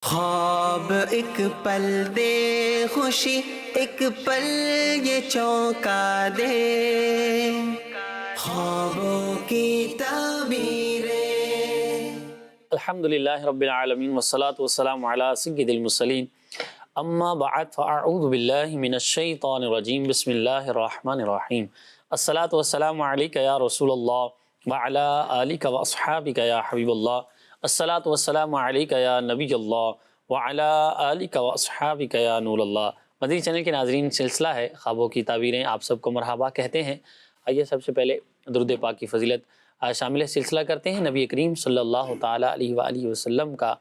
خواب ایک پل دے خوشی، ایک پل یہ چونکا دے، خوابوں کی تعبیریں۔ الحمدللہ رب العالمین والصلاة والسلام علی سید المرسلین، اما بعد فاعوذ باللہ من الشیطان الرجیم، بسم اللہ الرحمن الرحیم۔ الصلاة والسلام علیک یا رسول اللہ وعلی آلک واصحابک یا حبیب اللہ، الصلاة والسلام علیک یا نبی اللہ وعلی آلک واصحابک یا نور اللہ۔ مدنی چینل کے ناظرین، سلسلہ ہے خوابوں کی تعبیریں، آپ سب کو مرحبا کہتے ہیں۔ آئیے سب سے پہلے درود پاک کی فضیلت شامل سلسلہ کرتے ہیں۔ نبی کریم صلی اللہ تعالیٰ علیہ وآلہ وسلم کا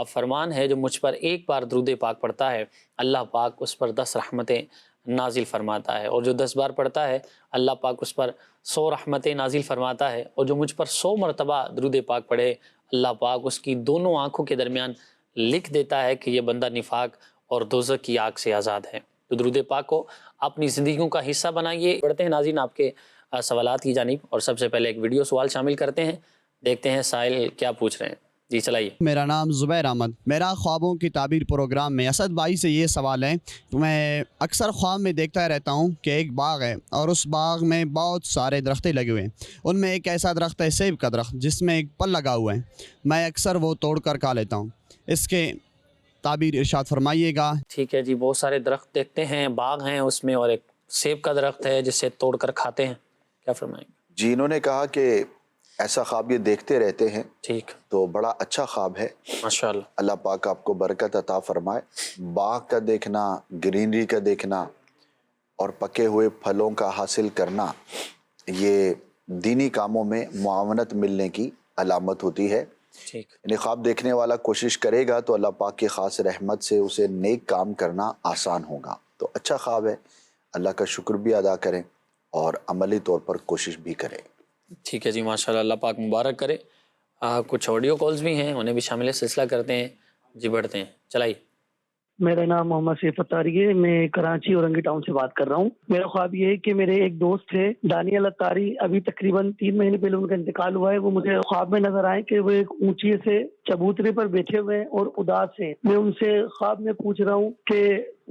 فرمان ہے، جو مجھ پر ایک بار درود پاک پڑھتا ہے اللہ پاک اس پر 10 رحمتیں نازل فرماتا ہے، اور جو 10 بار پڑھتا ہے اللہ پاک اس پر 100 رحمتیں نازل فرماتا ہے، اور جو مجھ پر 100 مرتبہ درود پاک پڑھے اللہ پاک اس کی دونوں آنکھوں کے درمیان لکھ دیتا ہے کہ یہ بندہ نفاق اور دوزخ کی آگ سے آزاد ہے۔ تو درود پاک کو اپنی زندگیوں کا حصہ بنائیے۔ بڑھتے ہیں ناظرین آپ کے سوالات کی جانب، اور سب سے پہلے ایک ویڈیو سوال شامل کرتے ہیں، دیکھتے ہیں سائل کیا پوچھ رہے ہیں۔ جی چلائیے۔ میرا نام زبیر احمد، میرا خوابوں کی تعبیر پروگرام میں اسد بھائی سے یہ سوال ہے کہ میں اکثر خواب میں دیکھتا رہتا ہوں کہ ایک باغ ہے اور اس باغ میں بہت سارے درختیں لگے ہوئے ہیں۔ ان میں ایک ایسا درخت ہے سیب کا درخت جس میں ایک پل لگا ہوا ہے، میں اکثر وہ توڑ کر کھا لیتا ہوں۔ اس کے تعبیر ارشاد فرمائیے گا۔ ٹھیک ہے جی، بہت سارے درخت دیکھتے ہیں، باغ ہیں اس میں، اور ایک سیب کا درخت ہے جسے توڑ کر کھاتے ہیں، کیا فرمائیں گے؟ جی، انہوں نے کہا کہ ایسا خواب یہ دیکھتے رہتے ہیں ٹھیک، تو بڑا اچھا خواب ہے، ماشاءاللہ۔ اللہ پاک آپ کو برکت عطا فرمائے۔ باغ کا دیکھنا، گرینری کا دیکھنا اور پکے ہوئے پھلوں کا حاصل کرنا، یہ دینی کاموں میں معاونت ملنے کی علامت ہوتی ہے۔ ٹھیک، یعنی خواب دیکھنے والا کوشش کرے گا تو اللہ پاک کی خاص رحمت سے اسے نیک کام کرنا آسان ہوگا۔ تو اچھا خواب ہے، اللہ کا شکر بھی ادا کریں اور عملی طور پر کوشش بھی کریں۔ ٹھیک ہے جی، ماشاءاللہ، اللہ پاک مبارک کرے۔ کچھ آڈیو کالز بھی ہیں، انہیں بھی شامل سلسلہ کرتے ہیں۔ جی بڑھتے ہیں، چلائیے۔ میرا نام محمد سیف اتاری ہے، میں کراچی اورنگی ٹاؤن سے بات کر رہا ہوں۔ میرا خواب یہ ہے کہ میرے ایک دوست تھے دانیال اتاری، ابھی تقریباً 3 مہینے پہلے ان کا انتقال ہوا ہے۔ وہ مجھے خواب میں نظر آئے کہ وہ ایک اونچی سے چبوترے پر بیٹھے ہوئے ہیں اور اداس ہیں۔ میں ان سے خواب میں پوچھ رہا ہوں کہ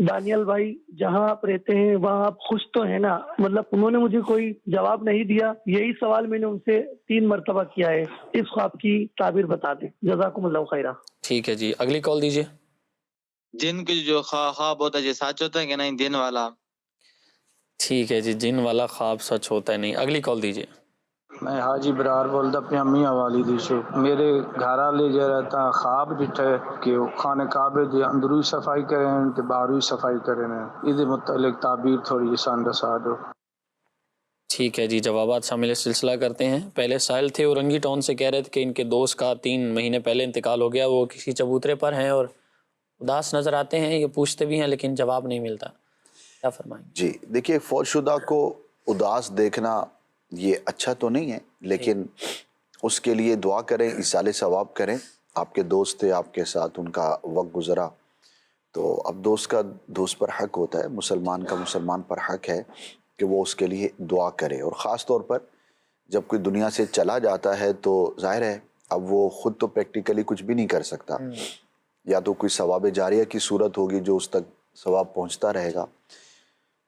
دانیال بھائی، جہاں آپ رہتے ہیں وہاں آپ خوش تو ہیں نا؟ مطلب انہوں نے مجھے کوئی جواب نہیں دیا۔ یہی سوال میں نے ان سے 3 مرتبہ کیا ہے۔ اس خواب کی تعبیر بتا دیں، جزاکم اللہ خیرہ۔ ٹھیک ہے جی، اگلی کال دیجیے۔ جن کے جو خواب ہوتا ہے یہ سچ ہوتا ہے کہ نہیں؟ دن والا؟ ٹھیک ہے جی، جن والا خواب سچ ہوتا ہے نہیں۔ اگلی کال دیجیے۔ میں حاجی برار بولتا پیا میاں والی دی شو۔ میرے گھر والے جو رہتا خواب ڈٹھے کہ خانہ کعبے دی اندرو صفائی کریں تے باہرو صفائی کریں، اس متعلق تعبیر تھوڑی سان دسا دو۔ ٹھیک ہے جی، جوابات شامل سلسلہ کرتے ہیں۔ پہلے سائل تھے اورنگی ٹاؤن سے، کہہ رہے تھے کہ ان کے دوست کا 3 مہینے پہلے انتقال ہو گیا، وہ کسی چبوترے پر ہیں اور اداس نظر آتے ہیں۔ یہ پوچھتے بھی ہیں لیکن جواب نہیں ملتا، کیا فرمائیں؟ جی دیکھیے، فوت شدہ کو اداس دیکھنا یہ اچھا تو نہیں ہے، لیکن اس کے لیے دعا کریں، ایصال ثواب کریں۔ آپ کے دوست تھے، آپ کے ساتھ ان کا وقت گزرا، تو اب دوست کا دوست پر حق ہوتا ہے، مسلمان کا مسلمان پر حق ہے کہ وہ اس کے لیے دعا کرے۔ اور خاص طور پر جب کوئی دنیا سے چلا جاتا ہے تو ظاہر ہے اب وہ خود تو پریکٹیکلی کچھ بھی نہیں کر سکتا، یا تو کوئی ثواب جاریہ کی صورت ہوگی جو اس تک ثواب پہنچتا رہے گا۔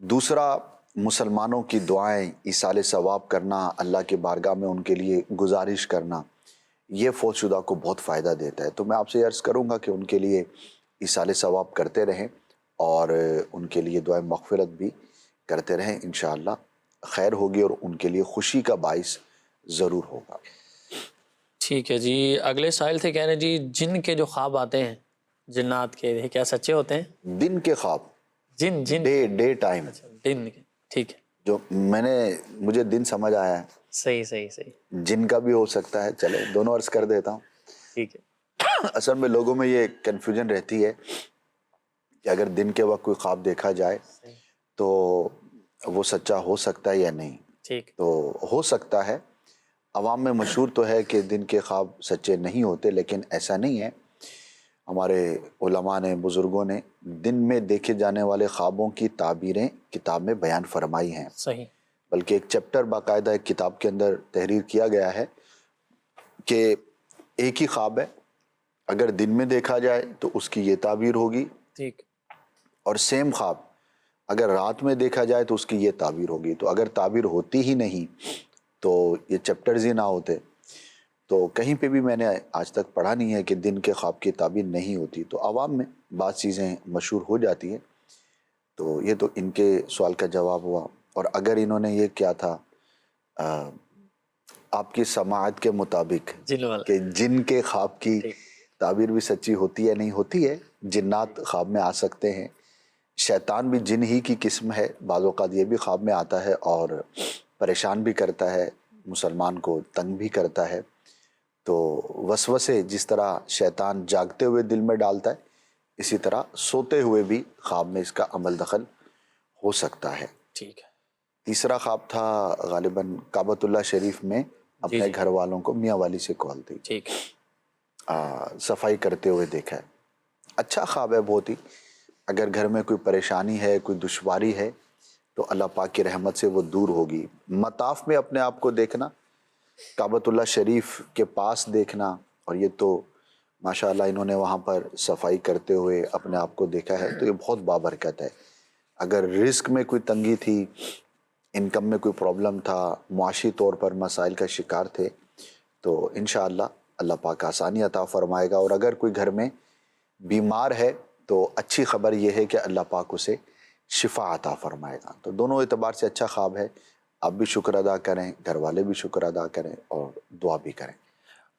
دوسرا، مسلمانوں کی دعائیں، ایصال ثواب کرنا، اللہ کے بارگاہ میں ان کے لیے گزارش کرنا، یہ فوت شدہ کو بہت فائدہ دیتا ہے۔ تو میں آپ سے عرض کروں گا کہ ان کے لیے ایصال ثواب کرتے رہیں اور ان کے لیے دعائیں مغفرت بھی کرتے رہیں، انشاءاللہ خیر ہوگی اور ان کے لیے خوشی کا باعث ضرور ہوگا۔ ٹھیک ہے جی، اگلے سائل تھے، کہہ رہے جی جن کے جو خواب آتے ہیں جنات کے، کیا سچے ہوتے ہیں؟ دن کے خواب، جن ڈے ٹائم، دن کے، ٹھیک ہے، جو مجھے دن سمجھ آیا ہے، صحیح، جن کا بھی ہو سکتا ہے، چلے دونوں عرض کر دیتا ہوں۔ ٹھیک ہے۔ اصل میں لوگوں میں یہ کنفیوژن رہتی ہے کہ اگر دن کے وقت کوئی خواب دیکھا جائے تو وہ سچا ہو سکتا ہے یا نہیں۔ ٹھیک، تو ہو سکتا ہے، عوام میں مشہور تو ہے کہ دن کے خواب سچے نہیں ہوتے، لیکن ایسا نہیں ہے۔ ہمارے علماء نے، بزرگوں نے دن میں دیکھے جانے والے خوابوں کی تعبیریں کتاب میں بیان فرمائی ہیں، صحیح، بلکہ ایک چیپٹر باقاعدہ ایک کتاب کے اندر تحریر کیا گیا ہے کہ ایک ہی خواب ہے اگر دن میں دیکھا جائے تو اس کی یہ تعبیر ہوگی، ٹھیک، اور سیم خواب اگر رات میں دیکھا جائے تو اس کی یہ تعبیر ہوگی۔ تو اگر تعبیر ہوتی ہی نہیں تو یہ چیپٹرز ہی نہ ہوتے۔ تو کہیں پہ بھی میں نے آج تک پڑھا نہیں ہے کہ دن کے خواب کی تعبیر نہیں ہوتی، تو عوام میں بعض چیزیں مشہور ہو جاتی ہیں۔ تو یہ تو ان کے سوال کا جواب ہوا۔ اور اگر انہوں نے یہ کیا تھا آپ کی سماعت کے مطابق جن والا، کہ جن کے خواب کی تعبیر بھی سچی ہوتی ہے نہیں ہوتی ہے، جنات خواب میں آ سکتے ہیں، شیطان بھی جن ہی کی قسم ہے، بعض اوقات یہ بھی خواب میں آتا ہے اور پریشان بھی کرتا ہے، مسلمان کو تنگ بھی کرتا ہے۔ تو وسوسے جس طرح شیطان جاگتے ہوئے دل میں ڈالتا ہے، اسی طرح سوتے ہوئے بھی خواب میں اس کا عمل دخل ہو سکتا ہے۔ ٹھیک ہے، تیسرا خواب تھا غالباً کعبۃ اللہ شریف میں اپنے گھر والوں کو میاں والی سے کال تھی، ٹھیک ہے، صفائی کرتے ہوئے دیکھا ہے۔ اچھا خواب ہے بہت ہی۔ اگر گھر میں کوئی پریشانی ہے، کوئی دشواری ہے تو اللہ پاک کی رحمت سے وہ دور ہوگی۔ مطاف میں اپنے آپ کو دیکھنا، کعبۃ اللہ شریف کے پاس دیکھنا، اور یہ تو ماشاءاللہ انہوں نے وہاں پر صفائی کرتے ہوئے اپنے آپ کو دیکھا ہے، تو یہ بہت بابرکت ہے۔ اگر رزق میں کوئی تنگی تھی، انکم میں کوئی پرابلم تھا، معاشی طور پر مسائل کا شکار تھے، تو انشاءاللہ اللہ پاک آسانی عطا فرمائے گا۔ اور اگر کوئی گھر میں بیمار ہے تو اچھی خبر یہ ہے کہ اللہ پاک اسے شفا عطا فرمائے گا۔ تو دونوں اعتبار سے اچھا خواب ہے۔ آپ بھی شکر ادا کریں، گھر والے بھی شکر ادا کریں، اور دعا بھی کریں۔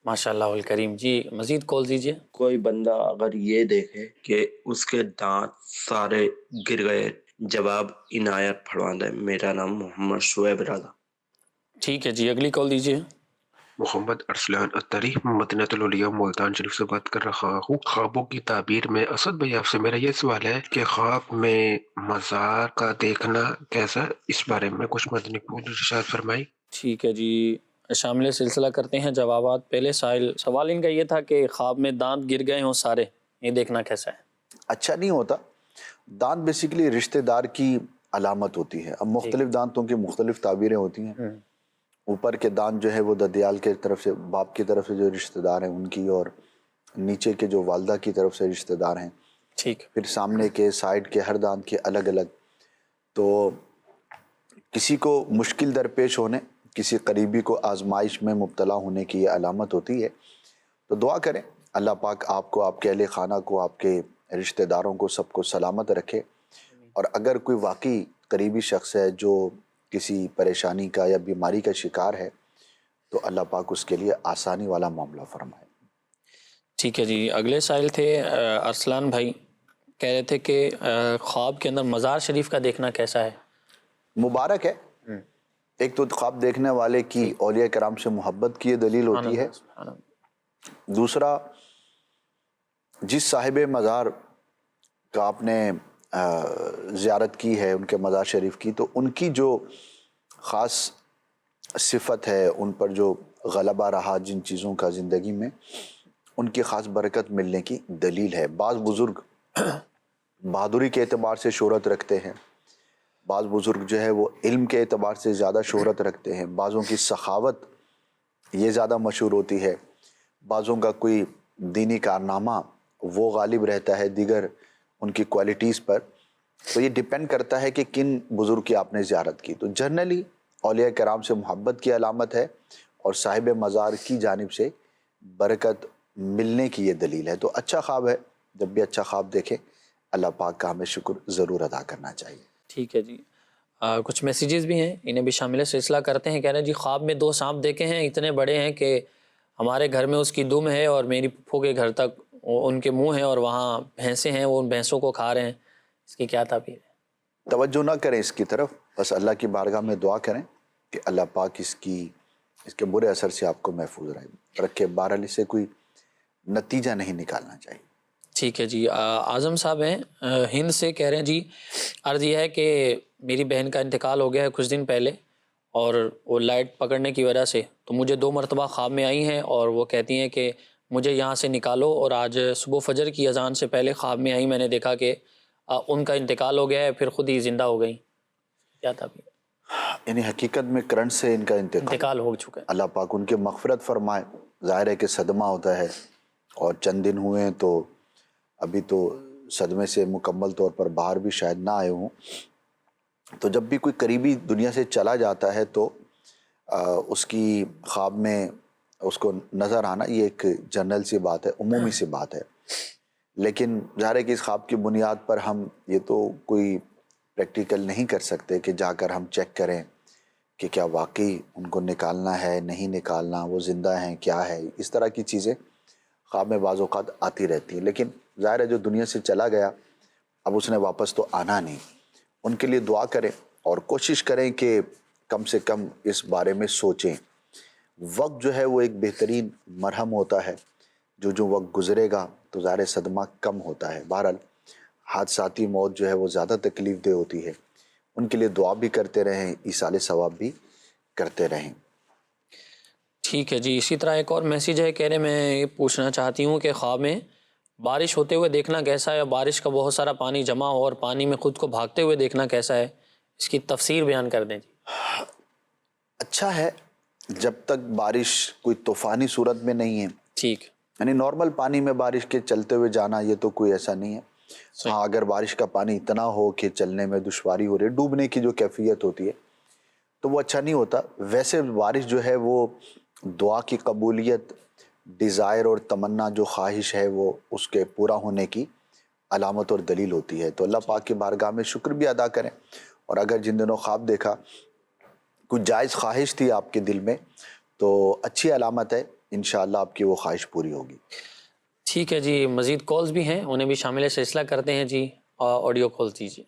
ماشاء اللہ الکریم۔ جی مزید کال دیجیے۔ کوئی بندہ اگر یہ دیکھے کہ اس کے دانت سارے گر گئے، جواب عنایت پڑھوانا ہے۔ میرا نام محمد شعیب رادا۔ ٹھیک ہے جی، اگلی کال دیجیے۔ محمد ارسلان اتری مدینہ الاولیاء ملتان شریف سے بات کر رہا ہوں۔ خوابوں کی تعبیر میں اسد بھائی آپ سے میرا یہ سوال ہے کہ خواب میں مزار کا دیکھنا کیسا، اس بارے میں کچھ مدنی پھول ارشاد فرمائی۔ ٹھیک ہے جی، شامل سلسلہ کرتے ہیں جوابات۔ پہلے سوال ان کا یہ تھا کہ خواب میں دانت گر گئے ہوں سارے، یہ دیکھنا کیسا ہے؟ اچھا نہیں ہوتا۔ دانت بیسیکلی رشتہ دار کی علامت ہوتی ہے۔ اب مختلف دانتوں کی مختلف تعبیریں ہوتی ہیں۔ اوپر کے دانت جو ہے وہ ددیال کے طرف سے، باپ کی طرف سے جو رشتہ دار ہیں ان کی، اور نیچے کے جو والدہ کی طرف سے رشتہ دار ہیں، ٹھیک، پھر سامنے کے سائیڈ کے ہر دانت کے الگ الگ۔ تو کسی کو مشکل درپیش ہونے، کسی قریبی کو آزمائش میں مبتلا ہونے کی یہ علامت ہوتی ہے۔ تو دعا کریں اللہ پاک آپ کو، آپ کے اہل خانہ کو، آپ کے رشتہ داروں کو، سب کو سلامت رکھے۔ اور اگر کوئی واقعی قریبی شخص ہے جو کسی پریشانی کا یا بیماری کا شکار ہے تو اللہ پاک اس کے لیے آسانی والا معاملہ فرمائے۔ ٹھیک ہے جی، اگلے سائل تھے ارسلان بھائی، کہہ رہے تھے کہ خواب کے اندر مزار شریف کا دیکھنا کیسا ہے؟ مبارک ہے۔ ایک تو خواب دیکھنے والے کی اولیاء کرام سے محبت کی یہ دلیل ہوتی ہے۔ دوسرا، جس صاحب مزار کا آپ نے زیارت کی ہے، ان کے مزار شریف کی، تو ان کی جو خاص صفت ہے، ان پر جو غلبہ رہا جن چیزوں کا زندگی میں، ان کی خاص برکت ملنے کی دلیل ہے۔ بعض بزرگ بہادری کے اعتبار سے شہرت رکھتے ہیں، بعض بزرگ جو ہے وہ علم کے اعتبار سے زیادہ شہرت رکھتے ہیں، بعضوں کی سخاوت یہ زیادہ مشہور ہوتی ہے، بعضوں کا کوئی دینی کارنامہ وہ غالب رہتا ہے دیگر ان کی کوالٹیز پر۔ تو یہ ڈیپینڈ کرتا ہے کہ کن بزرگ کی آپ نے زیارت کی۔ تو جنرلی اولیاء کرام سے محبت کی علامت ہے، اور صاحب مزار کی جانب سے برکت ملنے کی یہ دلیل ہے۔ تو اچھا خواب ہے، جب بھی اچھا خواب دیکھیں اللہ پاک کا ہمیں شکر ضرور ادا کرنا چاہیے۔ ٹھیک ہے جی، کچھ میسیجز بھی ہیں، انہیں بھی شامل سلسلہ کرتے ہیں۔ کہہ رہے ہیں جی خواب میں 2 سانپ دیکھے ہیں، اتنے بڑے ہیں کہ ہمارے گھر میں اس کی دم ہے، اور میری پھپھو کے گھر تک ان کے منہ ہیں، اور وہاں بھینسیں ہیں، وہ ان بھینسوں کو کھا رہے ہیں، اس کی کیا تعبیر ہے؟ توجہ نہ کریں اس کی طرف، بس اللہ کی بارگاہ میں دعا کریں کہ اللہ پاک اس کے برے اثر سے آپ کو محفوظ رکھے۔ بہرحال اس سے کوئی نتیجہ نہیں نکالنا چاہیے۔ ٹھیک ہے جی، اعظم صاحب ہیں ہند سے، کہہ رہے ہیں جی عرض یہ ہے کہ میری بہن کا انتقال ہو گیا ہے کچھ دن پہلے، اور وہ لائٹ پکڑنے کی وجہ سے تو مجھے 2 مرتبہ خواب میں آئی ہیں، اور وہ کہتی ہیں کہ مجھے یہاں سے نکالو، اور آج صبح فجر کی اذان سے پہلے خواب میں آئی، میں نے دیکھا کہ ان کا انتقال ہو گیا ہے، پھر خود ہی زندہ ہو گئیں، کیا تعبیر؟ یعنی حقیقت میں کرنٹ سے ان کا انتقال ہو چکا ہے۔ اللہ پاک ان کی مغفرت فرمائے۔ ظاہر ہے کہ صدمہ ہوتا ہے، اور چند دن ہوئے ہیں تو ابھی تو صدمے سے مکمل طور پر باہر بھی شاید نہ آئے ہوں. تو جب بھی کوئی قریبی دنیا سے چلا جاتا ہے تو اس کی خواب میں اس کو نظر آنا یہ ایک جنرل سی بات ہے, عمومی سی بات ہے. لیکن ظاہر ہے کہ اس خواب کی بنیاد پر ہم یہ تو کوئی پریکٹیکل نہیں کر سکتے کہ جا کر ہم چیک کریں کہ کیا واقعی ان کو نکالنا ہے, نہیں نکالنا, وہ زندہ ہیں, کیا ہے. اس طرح کی چیزیں خواب میں بعض اوقات آتی رہتی ہیں. لیکن ظاہر ہے جو دنیا سے چلا گیا اب اس نے واپس تو آنا نہیں. ان کے لیے دعا کریں اور کوشش کریں کہ کم سے کم اس بارے میں سوچیں. وقت جو ہے وہ ایک بہترین مرہم ہوتا ہے. جو وقت گزرے گا تو ظاہر صدمہ کم ہوتا ہے. بہرحال حادثاتی موت جو ہے وہ زیادہ تکلیف دہ ہوتی ہے. ان کے لیے دعا بھی کرتے رہیں, ایصال ثواب بھی کرتے رہیں. ٹھیک ہے جی. اسی طرح ایک اور میسیج ہے, کہہ رہے میں یہ پوچھنا چاہتی ہوں کہ خواب میں بارش ہوتے ہوئے دیکھنا کیسا ہے, بارش کا بہت سارا پانی جمع ہو اور پانی میں خود کو بھاگتے ہوئے دیکھنا کیسا ہے, اس کی تفسیر بیان کر دیں جی. اچھا ہے جب تک بارش کوئی طوفانی صورت میں نہیں ہے. ٹھیک, یعنی نارمل پانی میں بارش کے چلتے ہوئے جانا یہ تو کوئی ایسا نہیں ہے. ہاں اگر بارش کا پانی اتنا ہو کہ چلنے میں دشواری ہو رہی ہے, ڈوبنے کی جو کیفیت ہوتی ہے تو وہ اچھا نہیں ہوتا. ویسے بارش جو ہے وہ دعا کی قبولیت, ڈیزائر اور تمنا جو خواہش ہے وہ اس کے پورا ہونے کی علامت اور دلیل ہوتی ہے. تو اللہ پاک کی بارگاہ میں شکر بھی ادا کریں. اور اگر جن دنوں خواب دیکھا کوئی جائز خواہش تھی آپ کے دل میں تو اچھی علامت ہے, انشاءاللہ آپ کی وہ خواہش پوری ہوگی. ٹھیک ہے جی. مزید کالز بھی ہیں, انہیں بھی شامل سلسلہ کرتے ہیں جی. آڈیو کال دیجیے.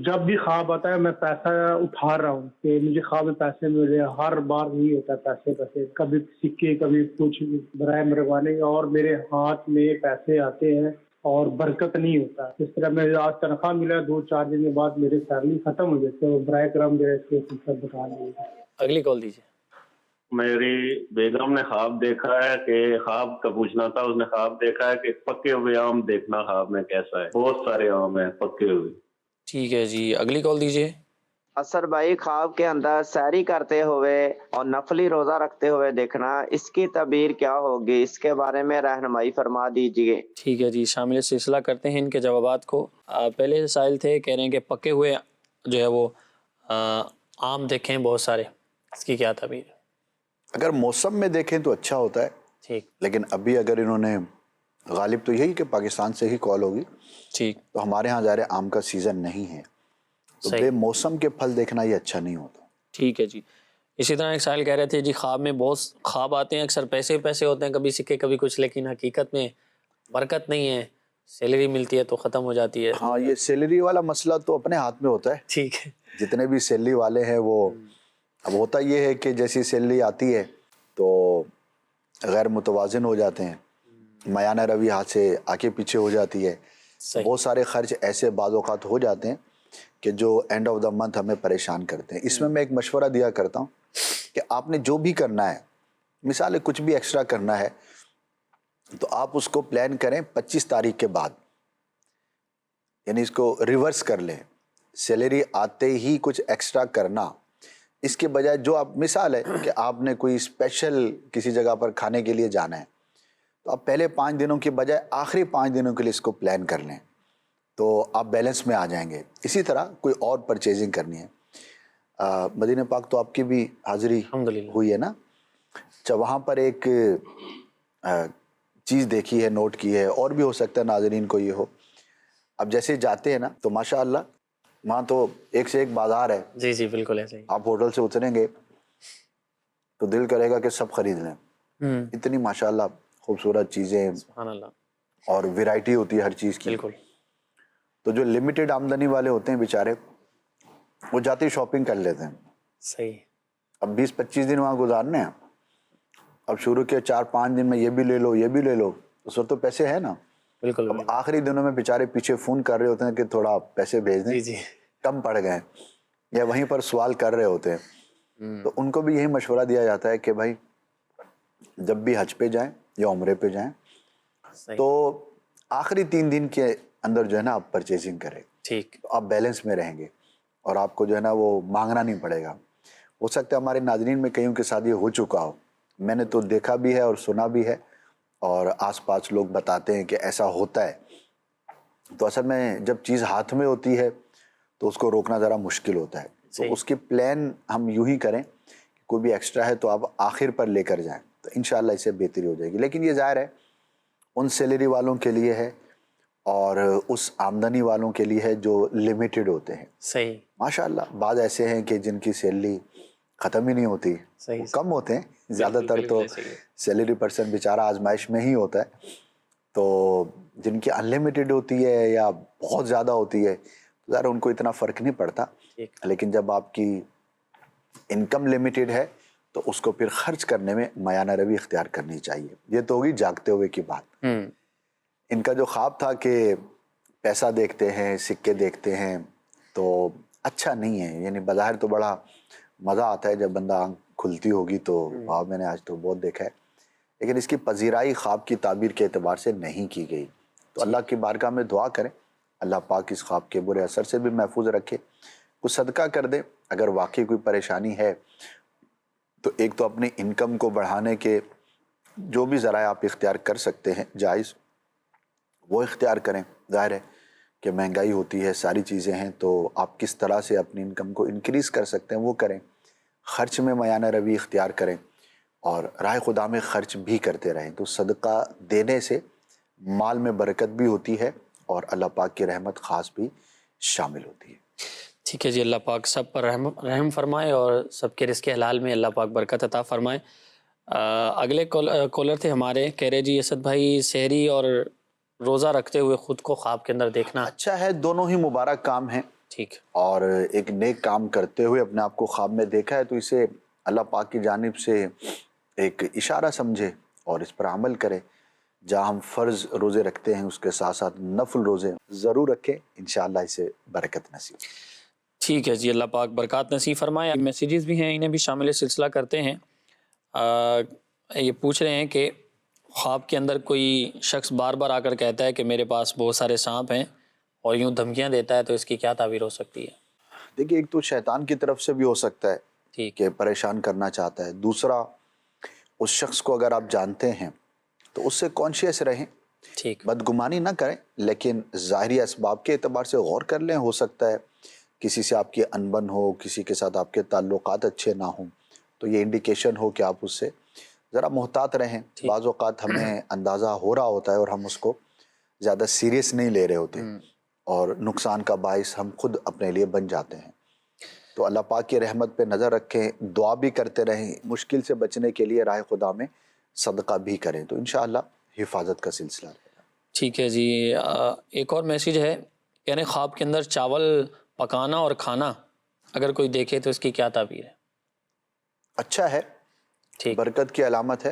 جب بھی خواب آتا ہے میں پیسہ اٹھا رہا ہوں کہ مجھے خواب میں پیسے ملے, ہر بار نہیں ہوتا پیسے, کبھی سکے کبھی کچھ, برائے مہربانی. اور میرے ہاتھ میں پیسے آتے ہیں اور برکت نہیں ہوتا. اس طرح میں آج تنخواہ ملا, 2-4 دن کے بعد میرے سیلری ختم ہو جاتے ہیں. برائے کرم میرے اس کے سب بتا دیجیے. اگلی کال دیجیے. میری بیگم نے خواب دیکھا ہے کہ خواب کا پوچھنا تھا, اس نے خواب دیکھا ہے کہ پکے ہوئے آم دیکھنا خواب میں کیسا ہے, بہت سارے آم ہیں پکے ہوئے. ٹھیک ہے جی. اگلی کال دیجیے. اثر بھائی, خواب کے اندر سحری کرتے ہوئے اور نفلی روزہ رکھتے ہوئے دیکھنا, اس کی تعبیر کیا ہوگی, اس کے بارے میں رہنمائی فرما دیجیے. ٹھیک ہے جی. شامل سلسلہ کرتے ہیں ان کے جوابات کو. پہلے سائل تھے, کہہ رہے ہیں کہ پکے ہوئے جو ہے وہ آم دیکھیں بہت سارے, اس کی کیا تعبیر ہے؟ اگر موسم میں دیکھیں تو اچھا ہوتا ہے. ٹھیک. لیکن ابھی اگر انہوں نے, غالب تو یہی کہ پاکستان سے ہی کال ہوگی, ٹھیک, تو ہمارے ہاں ظاہر آم کا سیزن نہیں ہے تو بے موسم کے پھل دیکھنا یہ اچھا نہیں ہوتا. ٹھیک ہے جی. اسی طرح ایک سائل کہہ رہے تھے جی, خواب میں بہت خواب آتے ہیں, اکثر پیسے ہوتے ہیں, کبھی سکے کبھی کچھ, لیکن حقیقت میں برکت نہیں ہے, سیلری ملتی ہے تو ختم ہو جاتی ہے. ہاں, یہ سیلری والا مسئلہ تو اپنے ہاتھ میں ہوتا ہے. ٹھیک ہے. جتنے بھی سیلری والے ہیں وہ, اب ہوتا یہ ہے کہ جیسی سیلری آتی ہے تو غیر متوازن ہو جاتے ہیں, میانہ روی ہاتھ سے آگے پیچھے ہو جاتی ہے. بہت سارے خرچ ایسے بعض اوقات ہو جاتے ہیں کہ جو اینڈ آف دا منتھ ہمیں پریشان کرتے ہیں. اس میں ایک مشورہ دیا کرتا ہوں کہ آپ نے جو بھی کرنا ہے, مثال ہے کچھ بھی ایکسٹرا کرنا ہے تو آپ اس کو پلان کریں 25 تاریخ کے بعد, یعنی اس کو ریورس کر لیں. سیلری آتے ہی کچھ ایکسٹرا کرنا, اس کے بجائے جو آپ, مثال ہے کہ آپ نے کوئی اسپیشل کسی جگہ پر کھانے کے لیے جانا ہے تو آپ پہلے 5 دنوں کے بجائے آخری 5 دنوں کے لیے اس کو پلان کر لیں تو آپ بیلنس میں آ جائیں گے. اسی طرح کوئی اور پرچیزنگ کرنی ہے, مدینہ پاک تو آپ کی بھی حاضری ہوئی ہے نا, اچھا وہاں پر ایک چیز دیکھی ہے, نوٹ کی ہے, اور بھی ہو سکتا ہے ناظرین کو یہ ہو. اب جیسے جاتے ہیں نا تو ماشاءاللہ وہاں تو ایک سے ایک بازار ہے. جی جی بالکل ایسے ہی. آپ ہوٹل سے اتریں گے تو دل کرے گا کہ سب خرید لیں, اتنی ماشاءاللہ خوبصورت چیزیں, سبحان اللہ, اور ویرائٹی ہوتی ہے ہر چیز کی. بالکل. تو جو لمیٹڈ آمدنی والے ہوتے ہیں بیچارے, وہ جاتے ہی شاپنگ کر لیتے ہیں. صحیح. اب 20-25 دن وہاں گزارنے ہیں, اب شروع کے 4-5 دن میں یہ بھی لے لو یہ بھی لے لو, اس وقت تو پیسے ہیں نا. بالکل. اب آخری دنوں میں بیچارے پیچھے فون کر رہے ہوتے ہیں کہ تھوڑا پیسے بھیج دیں, جی کم پڑ گئے, یا وہیں پر سوال کر رہے ہوتے ہیں. تو ان کو بھی یہی مشورہ دیا جاتا ہے کہ بھائی جب بھی حج پہ جائیں یا عمرے پہ جائیں تو آخری 3 دن کے اندر جو ہے نا آپ پرچیزنگ کریں. ٹھیک. تو آپ بیلنس میں رہیں گے اور آپ کو جو ہے نا وہ مانگنا نہیں پڑے گا. ہو سکتا ہے ہمارے ناظرین میں کئیوں کے ساتھ یہ ہو چکا ہو, میں نے تو دیکھا بھی ہے اور سنا بھی ہے, اور آس پاس لوگ بتاتے ہیں کہ ایسا ہوتا ہے، تو اصل میں جب چیز ہاتھ میں ہوتی ہے تو اس کو روکنا ذرا مشکل ہوتا ہے. تو اس کی پلان ہم یوں ہی کریں کہ کوئی بھی ایکسٹرا ہے تو آپ آخر پر لے کر جائیں، تو انشاءاللہ اس سے بہتری ہو جائے گی. لیکن یہ ظاہر ہے ان سیلری والوں کے لیے ہے اور اس آمدنی والوں کے لیے ہے جو لمیٹڈ ہوتے ہیں. صحیح. ماشاءاللہ بعض ایسے ہیں کہ جن کی سیلری ختم ہی نہیں ہوتی، وہ کم ہوتے ہیں، زیادہ تر تو سیلری پرسن بیچارہ آزمائش میں ہی ہوتا ہے. تو جن کی انلمیٹڈ ہوتی ہے یا بہت زیادہ ہوتی ہے ظاہر ان کو اتنا فرق نہیں پڑتا. لیکن جب آپ کی انکم لمیٹڈ ہے تو اس کو پھر خرچ کرنے میں میانہ روی اختیار کرنی چاہیے. یہ تو ہوگی جاگتے ہوئے کی بات. ان کا جو خواب تھا کہ پیسہ دیکھتے ہیں، سکے دیکھتے ہیں، تو اچھا نہیں ہے. یعنی بظاہر تو بڑا مزہ آتا ہے جب بندہ آنکھ کھلتی ہوگی تو خواب میں نے آج تو بہت دیکھا ہے، لیکن اس کی پذیرائی خواب کی تعبیر کے اعتبار سے نہیں کی گئی. تو اللہ کی بارگاہ میں دعا کریں اللہ پاک اس خواب کے برے اثر سے بھی محفوظ رکھے. کچھ صدقہ کر دیں اگر واقعی کوئی پریشانی ہے تو. ایک تو اپنی انکم کو بڑھانے کے جو بھی ذرائع آپ اختیار کر سکتے ہیں جائز وہ اختیار کریں. ظاہر ہے کہ مہنگائی ہوتی ہے، ساری چیزیں ہیں، تو آپ کس طرح سے اپنی انکم کو انکریز کر سکتے ہیں وہ کریں. خرچ میں میانہ روی اختیار کریں اور راہ خدا میں خرچ بھی کرتے رہیں. تو صدقہ دینے سے مال میں برکت بھی ہوتی ہے اور اللہ پاک کی رحمت خاص بھی شامل ہوتی ہے. ٹھیک ہے جی، اللہ پاک سب پر رحم فرمائے اور سب کے رزق حلال میں اللہ پاک برکت عطا فرمائے. اگلے کالر تھے ہمارے، کہہ رہے جی اسد بھائی سحری اور روزہ رکھتے ہوئے خود کو خواب کے اندر دیکھنا اچھا ہے، دونوں ہی مبارک کام ہیں. ٹھیک. اور ایک نیک کام کرتے ہوئے اپنے آپ کو خواب میں دیکھا ہے تو اسے اللہ پاک کی جانب سے ایک اشارہ سمجھے اور اس پر عمل کرے. جہاں ہم فرض روزے رکھتے ہیں اس کے ساتھ ساتھ نفل روزے ضرور رکھیں، انشاءاللہ اسے برکت نصیب. ٹھیک ہے جی، اللہ پاک برکات نصیب فرمائے. میسیجز بھی ہیں، انہیں بھی شامل سلسلہ کرتے ہیں. یہ پوچھ رہے ہیں کہ خواب کے اندر کوئی شخص بار بار آ کر کہتا ہے کہ میرے پاس بہت سارے سانپ ہیں اور یوں دھمکیاں دیتا ہے، تو اس کی کیا تعبیر ہو سکتی ہے؟ دیکھیے ایک تو شیطان کی طرف سے بھی ہو سکتا ہے کہ پریشان کرنا چاہتا ہے. دوسرا اس شخص کو اگر آپ جانتے ہیں تو اس سے کانشیس رہیں، بدگمانی نہ کریں، لیکن ظاہری اسباب کے اعتبار سے غور کر لیں. ہو سکتا ہے کسی سے آپ کی انبن ہو، کسی کے ساتھ آپ کے تعلقات اچھے نہ ہوں، تو یہ انڈیکیشن ہو کہ آپ اس سے ذرا محتاط رہیں. بعض اوقات ہمیں اندازہ ہو رہا ہوتا ہے اور ہم اس کو زیادہ سیریس نہیں لے رہے ہوتے اور نقصان کا باعث ہم خود اپنے لیے بن جاتے ہیں. تو اللہ پاک کی رحمت پہ نظر رکھیں، دعا بھی کرتے رہیں، مشکل سے بچنے کے لیے راہ خدا میں صدقہ بھی کریں، تو انشاءاللہ حفاظت کا سلسلہ رہے گا. ٹھیک ہے جی. ایک اور میسیج ہے، یعنی خواب کے اندر چاول پکانا اور کھانا اگر کوئی دیکھے تو اس کی کیا تعبیر ہے؟ اچھا ہے، برکت کی علامت ہے.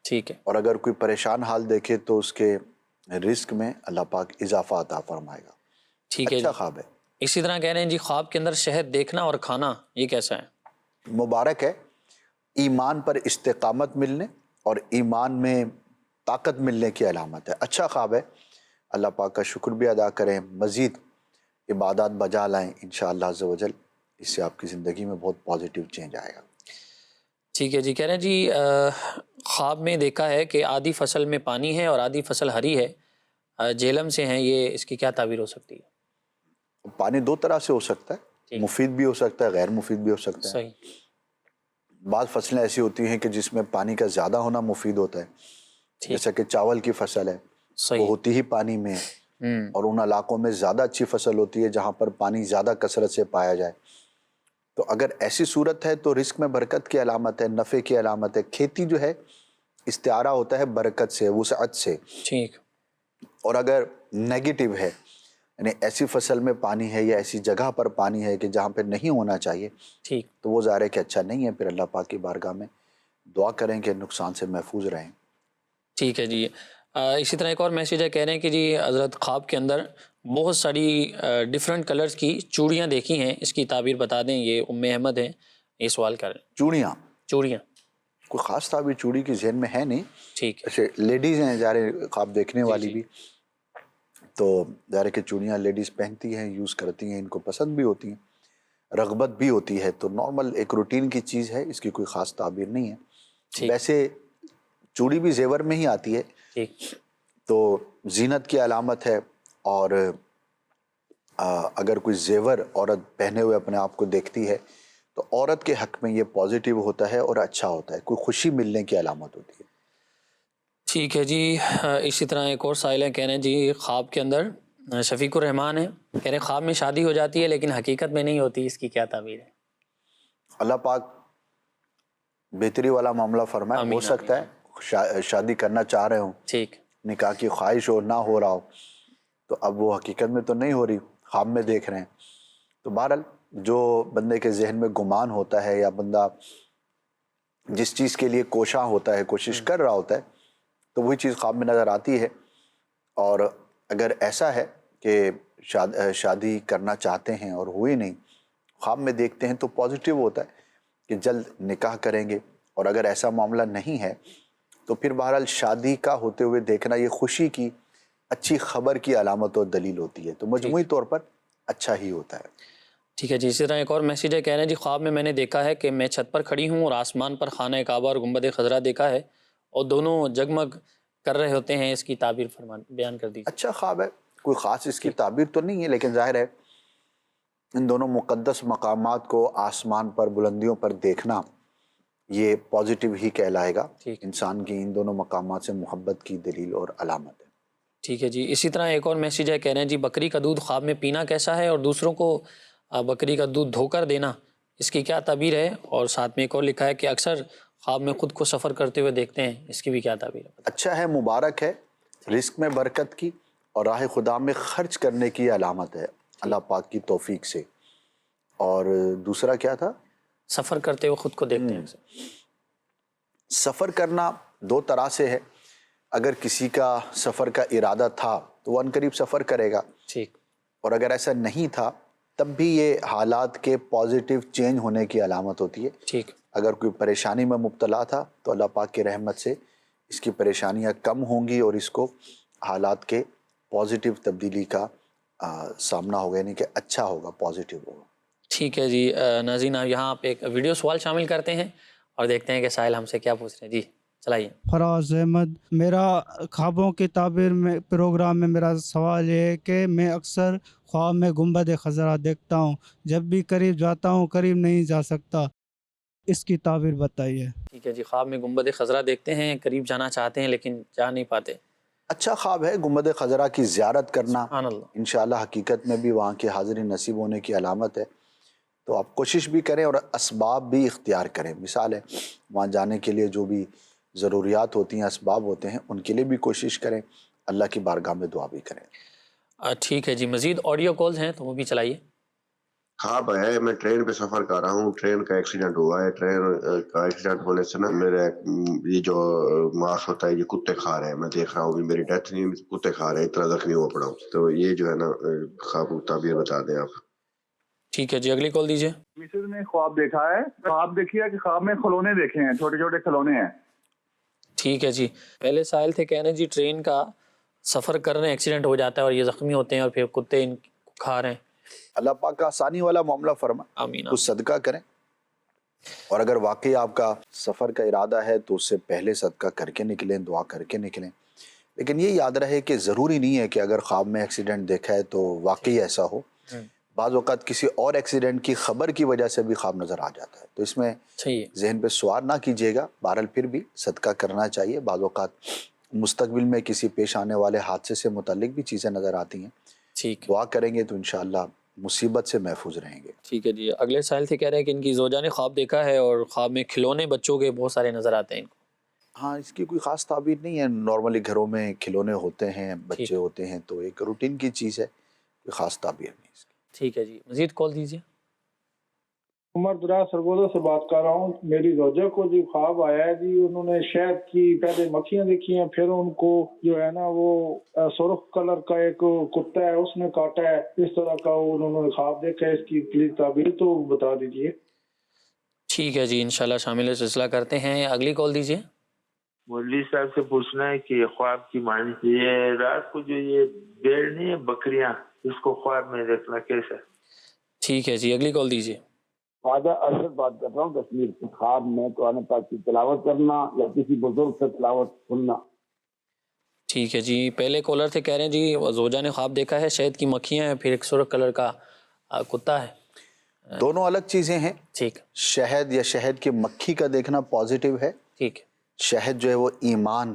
ٹھیک ہے. اور اگر کوئی پریشان حال دیکھے تو اس کے رزق میں اللہ پاک اضافہ عطا فرمائے گا. ٹھیک ہے. اچھا خواب ہے. اسی طرح کہہ رہے ہیں جی خواب کے اندر شہد دیکھنا اور کھانا یہ کیسا ہے؟ مبارک ہے، ایمان پر استقامت ملنے اور ایمان میں طاقت ملنے کی علامت ہے. اچھا خواب ہے، اللہ پاک کا شکر بھی ادا کریں، مزید عبادات بجا لائیں، انشاءاللہ عز و جل اس سے آپ کی زندگی میں بہت پازیٹیو چینج آئے گا. ٹھیک ہے جی. کہہ رہے ہیں جی خواب میں دیکھا ہے کہ آدھی فصل میں پانی ہے اور آدھی فصل ہری ہے، جہلم سے ہیں، یہ اس کی کیا تعبیر ہو سکتی ہے؟ پانی دو طرح سے ہو سکتا ہے، مفید بھی ہو سکتا ہے، غیر مفید بھی ہو سکتا ہے. صحیح. بعض فصلیں ایسی ہوتی ہیں کہ جس میں پانی کا زیادہ ہونا مفید ہوتا ہے، جیسا کہ چاول کی فصل ہے، وہ ہوتی ہی پانی میں ہے، اور ان علاقوں میں زیادہ اچھی فصل ہوتی ہے جہاں پر پانی زیادہ کثرت سے پایا جائے. تو اگر ایسی صورت ہے تو رزق میں برکت کی علامت ہے، نفع کی علامت ہے. کھیتی جو ہے استعارہ ہوتا ہے برکت سے، وسعت سے. ٹھیک. اور اگر نیگیٹو ہے، یعنی ایسی فصل میں پانی ہے یا ایسی جگہ پر پانی ہے کہ جہاں پہ نہیں ہونا چاہیے، ٹھیک، تو وہ ظاہر ہے کہ اچھا نہیں ہے. پھر اللہ پاک کی بارگاہ میں دعا کریں کہ نقصان سے محفوظ رہیں. ٹھیک ہے جی. اسی طرح ایک اور میسیج ہے، کہہ رہے ہیں کہ جی حضرت خواب کے اندر بہت ساری ڈیفرنٹ کلرز کی چوڑیاں دیکھی ہیں، اس کی تعبیر بتا دیں. یہ ام احمد ہیں، یہ سوال کر رہے ہیں. چوڑیاں کوئی خاص تعبیر چوڑی کی ذہن میں ہے نہیں. ٹھیک. ایسے لیڈیز ہیں ظاہر خواب دیکھنے والی بھی، تو ظاہر کہ چوڑیاں لیڈیز پہنتی ہیں، یوز کرتی ہیں، ان کو پسند بھی ہوتی ہیں، رغبت بھی ہوتی ہے. تو نارمل ایک روٹین کی چیز ہے، اس کی کوئی خاص تعبیر نہیں ہے. ویسے چوڑی بھی زیور میں ہی آتی ہے، ٹھیک. تو زینت کی علامت ہے، اور اگر کوئی زیور عورت پہنے ہوئے اپنے آپ کو دیکھتی ہے تو عورت کے حق میں یہ پازیٹیو ہوتا ہے اور اچھا ہوتا ہے، کوئی خوشی ملنے کی علامت ہوتی ہے. ٹھیک ہے جی. اسی طرح ایک اور سائل ہے، کہہ رہے ہیں جی خواب کے اندر شفیق الرحمان ہے، کہہ رہے ہیں خواب میں شادی ہو جاتی ہے لیکن حقیقت میں نہیں ہوتی، اس کی کیا تعبیر ہے؟ اللہ پاک بہتری والا معاملہ فرمائے. ہو سکتا ہے شادی کرنا چاہ رہے ہوں، ٹھیک، نکاح کی خواہش ہو، نہ ہو رہا ہو، تو اب وہ حقیقت میں تو نہیں ہو رہی، خواب میں دیکھ رہے ہیں. تو بہرحال جو بندے کے ذہن میں گمان ہوتا ہے، یا بندہ جس چیز کے لیے کوشاں ہوتا ہے، کوشش کر رہا ہوتا ہے، تو وہی چیز خواب میں نظر آتی ہے. اور اگر ایسا ہے کہ شادی کرنا چاہتے ہیں اور ہوئی نہیں، خواب میں دیکھتے ہیں، تو پازیٹیو ہوتا ہے کہ جلد نکاح کریں گے. اور اگر ایسا معاملہ نہیں ہے تو پھر بہرحال شادی کا ہوتے ہوئے دیکھنا یہ خوشی کی، اچھی خبر کی علامت اور دلیل ہوتی ہے. تو مجموعی طور پر اچھا ہی ہوتا ہے. ٹھیک ہے جی. اسی طرح ایک اور میسیج ہے، کہہ رہے ہیں جی خواب میں نے دیکھا ہے کہ میں چھت پر کھڑی ہوں اور آسمان پر خانہ کعبہ اور گنبد خضرا دیکھا ہے، اور دونوں جگمگ کر رہے ہوتے ہیں، اس کی تعبیر بیان کر دیجیے. اچھا خواب ہے، کوئی خاص اس کی تعبیر تو نہیں ہے، لیکن ظاہر ہے ان دونوں مقدس مقامات کو آسمان پر، بلندیوں پر دیکھنا یہ پازیٹیو ہی کہلائے گا. انسان کی ان دونوں مقامات سے محبت کی دلیل اور علامت ہے. ٹھیک ہے جی. اسی طرح ایک اور میسیج ہے، کہہ رہے ہیں جی بکری کا دودھ خواب میں پینا کیسا ہے، اور دوسروں کو بکری کا دودھ دھو کر دینا، اس کی کیا تعبیر ہے؟ اور ساتھ میں ایک اور لکھا ہے کہ اکثر خواب میں خود کو سفر کرتے ہوئے دیکھتے ہیں، اس کی بھی کیا تعبیر ہے؟ اچھا ہے، مبارک ہے، رزق میں برکت کی اور راہ خدا میں خرچ کرنے کی علامت ہے اللہ پاک کی توفیق سے. اور دوسرا کیا تھا؟ سفر کرتے ہوئے خود کو دیکھتے ہیں. سفر کرنا دو طرح سے ہے. اگر کسی کا سفر کا ارادہ تھا تو وہ عنقریب سفر کرے گا، ٹھیک. اور اگر ایسا نہیں تھا تب بھی یہ حالات کے پازیٹیو چینج ہونے کی علامت ہوتی ہے. ٹھیک. اگر کوئی پریشانی میں مبتلا تھا تو اللہ پاک کی رحمت سے اس کی پریشانیاں کم ہوں گی، اور اس کو حالات کے پازیٹیو تبدیلی کا سامنا ہوگا، یعنی کہ اچھا ہوگا، پازیٹیو ہوگا. ٹھیک ہے جی. ناظرین یہاں آپ ایک ویڈیو سوال شامل کرتے ہیں اور دیکھتے ہیں کہ سائل ہم سے کیا پوچھ رہے ہیں. جی چلائیے. فراز احمد، میرا خوابوں کی تعبیر میں پروگرام میں میرا سوال یہ ہے کہ میں اکثر خواب میں گنبد خضرا دیکھتا ہوں، جب بھی قریب جاتا ہوں قریب نہیں جا سکتا، اس کی تعبیر بتائیے. ٹھیک ہے جی. خواب میں گنبد خضرا دیکھتے ہیں، قریب جانا چاہتے ہیں لیکن جا نہیں پاتے. اچھا خواب ہے. گنبد خضرا کی زیارت کرنا سبحان اللہ. انشاءاللہ حقیقت میں بھی وہاں کی حاضری نصیب ہونے کی علامت ہے. تو آپ کوشش بھی کریں اور اسباب بھی اختیار کریں. مثال ہے وہاں جانے کے لیے جو بھی ضروریات ہوتی ہیں، اسباب ہوتے ہیں، ان کے لیے بھی کوشش کریں، اللہ کی بارگاہ میں دعا بھی کریں. ٹھیک ہے جی. مزید آڈیو کالز ہیں تو وہ بھی چلائیے. خواب ہے میں ٹرین پہ سفر کر رہا ہوں، ٹرین کا ایکسیڈنٹ ہوا ہے. ٹرین کا ایکسیڈنٹ ہونے سے نا میرے یہ جو ماس ہوتا ہے یہ کتے کھا رہے ہیں. میں دیکھ رہا ہوں میری ڈیتھ نہیں، کتے کھا رہے ہیں، اتنا زخمی ہوا پڑا ہوں. تو یہ جو ہے نا خواب تعبیر بتا دیں آپ. ٹھیک ہے جی. اگلی کال دیجیے. مسز نے خواب دیکھا ہے، خواب دیکھیے کہ خواب میں کھلونے دیکھے ہیں، چھوٹے چھوٹے کھلونے ہیں. ٹھیک ہے جی. پہلے سائل تھے، کہنے جی ٹرین کا سفر کر رہے ہیں، ایکسیڈنٹ ہو جاتا ہے اور یہ زخمی ہوتے ہیں اور پھر کتے ان کو کھا رہے ہیں. اللہ پاک کا آسانی والا معاملہ فرمائے. آمین. کچھ صدقہ کریں، اور اگر واقعی آپ کا سفر کا ارادہ ہے تو اس سے پہلے صدقہ کر کے نکلیں، دعا کر کے نکلیں. لیکن یہ یاد رہے کہ ضروری نہیں ہے کہ اگر خواب میں ایکسیڈنٹ دیکھا ہے تو واقعی ایسا ہو. بعض اوقات کسی اور ایکسیڈنٹ کی خبر کی وجہ سے بھی خواب نظر آ جاتا ہے، تو اس میں ذہن پہ سوار نہ کیجیے گا. بہرحال پھر بھی صدقہ کرنا چاہیے. بعض اوقات مستقبل میں کسی پیش آنے والے حادثے سے متعلق بھی چیزیں نظر آتی ہیں. ٹھیک. دعا کریں گے تو انشاءاللہ مصیبت سے محفوظ رہیں گے. ٹھیک ہے جی. اگلے سائل تھے، کہہ رہے ہیں کہ ان کی زوجہ نے خواب دیکھا ہے اور خواب میں کھلونے بچوں کے بہت سارے نظر آتے ہیں ان کو. ہاں، اس کی کوئی خاص تعبیر نہیں ہے. نارملی گھروں میں کھلونے ہوتے ہیں، بچے ہوتے ہیں، تو ایک روٹین کی چیز ہے، کوئی خاص تعبیر نہیں اس کی. ٹھیک ہے جی. مزید کال دیجیے. عمر دراز سرگودا سے بات کر رہا ہوں. میری زوجہ کو جو خواب آیا ہے جی، انہوں نے شہد کی پہلے مکھیاں دیکھی ہیں، پھر ان کو جو ہے نا وہ سرخ کلر کا ایک کتا ہے اس نے کاٹا ہے، اس طرح کا انہوں نے خواب دیکھا ہے. اس کی پلیز تعبیر تو بتا دیجیے. ٹھیک ہے جی. انشاءاللہ شامل سلسلہ کرتے ہیں. اگلی کال دیجیے. مولوی صاحب سے پوچھنا ہے کہ خواب کی معنی سے یہ رات کو جو یہ بیڑ نہیں ہے بکریاں، اس کو خواب میں دیکھنا کیسا؟ ٹھیک ہے جی. اگلی کال دیجیے. خواجہ ارشد بات کر رہا ہوں کشمیر سے. خواب میں قرآن پاک کی تلاوت کرنا یا کسی بزرگ سے تلاوت سننا. ٹھیک ہے جی، پہلے کالر تھے کہہ رہے ہیں جی زوجہ نے خواب دیکھا ہے شہد کی مکھیاں ہیں، پھر ایک سرخ کلر کا کتا ہے۔ دونوں الگ چیزیں ہیں۔ ٹھیک۔ شہد یا شہد کی مکھی کا دیکھنا پازیٹیو ہے۔ ٹھیک۔ شہد جو ہے وہ ایمان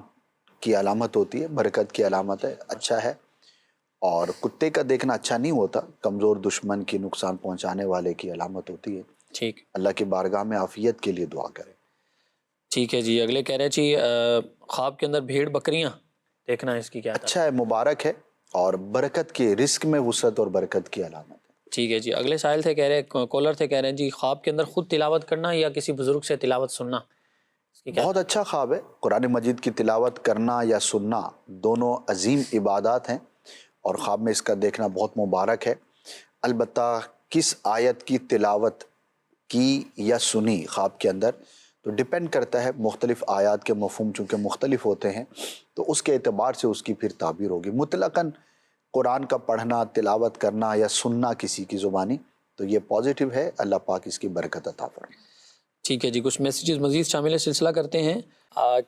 کی علامت ہوتی ہے، برکت کی علامت ہے، اچھا ہے۔ اور کتے کا دیکھنا اچھا نہیں ہوتا، کمزور دشمن کی نقصان پہنچانے والے کی علامت ہوتی ہے۔ ٹھیک۔ اللہ کی بارگاہ میں عافیت کے لیے دعا کریں۔ ٹھیک ہے جی، اگلے کہہ رہے جی خواب کے اندر بھیڑ بکریاں دیکھنا ہے، اس کی کیا اچھا ہے، مبارک ہے، اور برکت کے رزق میں وسعت اور برکت کی علامت ہے۔ ٹھیک ہے جی، اگلے سائل تھے کہہ رہے کالر تھے کہہ رہے ہیں جی خواب کے اندر خود تلاوت کرنا یا کسی بزرگ سے تلاوت سننا، اس کی کیا؟ بہت اچھا خواب ہے۔ قرآن مجید کی تلاوت کرنا یا سننا دونوں عظیم عبادات ہیں، اور خواب میں اس کا دیکھنا بہت مبارک ہے۔ البتہ کس آیت کی تلاوت کی یا سنی خواب کے اندر تو ڈیپینڈ کرتا ہے، مختلف آیات کے مفہوم چونکہ مختلف ہوتے ہیں تو اس کے اعتبار سے اس کی پھر تعبیر ہوگی۔ مطلقاً قرآن کا پڑھنا، تلاوت کرنا یا سننا کسی کی زبانی تو یہ پازیٹیو ہے، اللہ پاک اس کی برکت عطا فرمائے۔ ٹھیک ہے جی، کچھ میسیجز مزید شامل ہے، سلسلہ کرتے ہیں۔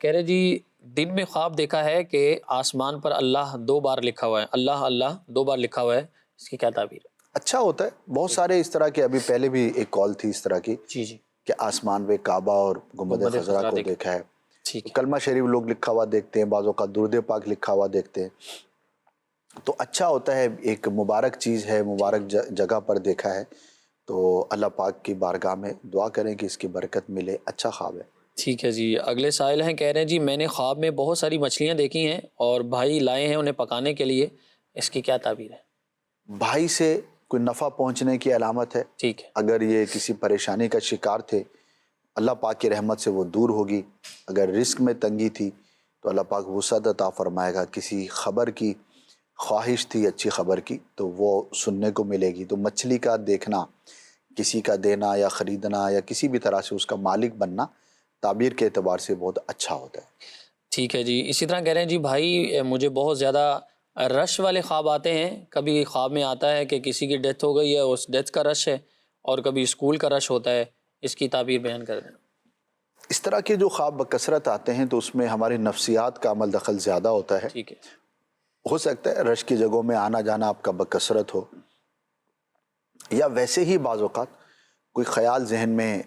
کہہ رہے جی دن میں خواب دیکھا ہے کہ آسمان پر اللہ 2 بار لکھا ہوا ہے، اللہ اللہ 2 بار لکھا ہوا ہے، اس کی کیا تعبیر ہے؟ اچھا ہوتا ہے، بہت سارے اس طرح کے، ابھی پہلے بھی ایک کال تھی اس طرح کی جی جی کہ آسمان پہ کعبہ اور گنبد خضرا کو دیکھا ہے۔ کلمہ شریف لوگ لکھا ہوا دیکھتے ہیں، بعضوں کا درود پاک لکھا ہوا دیکھتے ہیں، تو اچھا ہوتا ہے، ایک مبارک چیز ہے، مبارک جگہ پر دیکھا ہے تو اللہ پاک کی بارگاہ میں دعا کریں کہ اس کی برکت ملے، اچھا خواب ہے۔ ٹھیک ہے جی، اگلے سائل ہیں کہہ رہے ہیں جی میں نے خواب میں بہت ساری مچھلیاں دیکھی ہیں اور بھائی لائے ہیں انہیں پکانے کے لیے، اس کی کیا تعبیر ہے؟ بھائی سے کوئی نفع پہنچنے کی علامت ہے۔ ٹھیک ہے۔ اگر یہ کسی پریشانی کا شکار تھے، اللہ پاک کی رحمت سے وہ دور ہوگی۔ اگر رزق میں تنگی تھی تو اللہ پاک وسعت عطا فرمائے گا۔ کسی خبر کی خواہش تھی، اچھی خبر کی، تو وہ سننے کو ملے گی۔ تو مچھلی کا دیکھنا، کسی کا دینا یا خریدنا یا کسی بھی طرح سے اس کا مالک بننا تعبیر کے اعتبار سے بہت اچھا ہوتا ہے۔ ٹھیک ہے جی، اسی طرح کہہ رہے ہیں جی بھائی مجھے بہت زیادہ رش والے خواب آتے ہیں، کبھی خواب میں آتا ہے کہ کسی کی ڈیتھ ہو گئی ہے، اس ڈیتھ کا رش ہے، اور کبھی اسکول کا رش ہوتا ہے، اس کی تعبیر بیان کر دیں۔ اس طرح کے جو خواب بکثرت آتے ہیں تو اس میں ہماری نفسیات کا عمل دخل زیادہ ہوتا ہے۔ ٹھیک ہے۔ ہو سکتا ہے رش کی جگہوں میں آنا جانا آپ کا بکثرت ہو، یا ویسے ہی بعض اوقات کوئی خیال ذہن میں